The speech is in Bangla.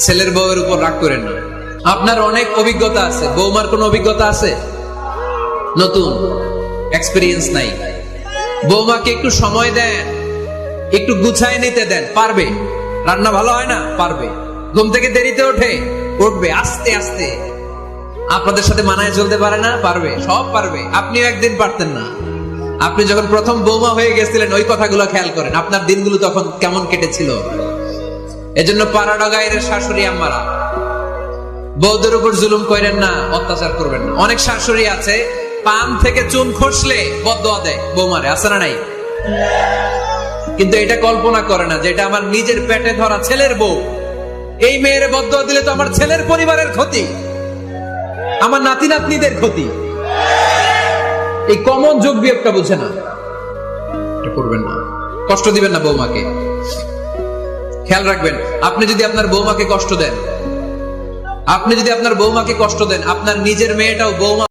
ছেলের বউয়ের উপর রাগ করেন না। আপনার অনেক অভিজ্ঞতা আছে, বৌমার কোনো অভিজ্ঞতা আছে? নতুন এক্সপেরিয়েন্স নাই। বৌমাকে একটু সময় দেন, একটু গুছায় নিতে দেন, পারবে। রান্না ভালো হয় না, পারবে। ঘুম থেকে দেরিতে উঠবে আস্তে আস্তে। আপনাদের সাথে মানায় চলতে পারে না, পারবে, সব পারবে। আপনিও একদিন পারতেন না। আপনি যখন প্রথম বৌমা হয়ে গেছিলেন, ওই কথাগুলো খেয়াল করেন, আপনার দিনগুলো তখন কেমন কেটেছিল। এজন্য পাড়াডা গায়ের শাশুড়ি আম্মারা, বউদের উপর জুলুম করেন না, অত্যাচার করবেন না। অনেক শাশুড়ি আছে, পান থেকে চুন খসলে বদদোয়া দেয় বৌমারে, আছে না নাই? কিন্তু এটা কল্পনা করে না যে এটা আমার নিজের পেটে ধরা ছেলের বউ। এই মেয়ের বদদোয়া দিলে তো আমার ছেলের পরিবারের ক্ষতি, আমার নাতি নাতনিদের ক্ষতি। এই কমন যোগ বিয়োগটা বুঝে না। এটা করবেন না, কষ্ট দিবেন না বৌমাকে। খেয়াল রাখবেন, আপনি যদি আপনার বৌমাকে কষ্ট দেন, আপনার নিজের মেয়েটাও বৌমা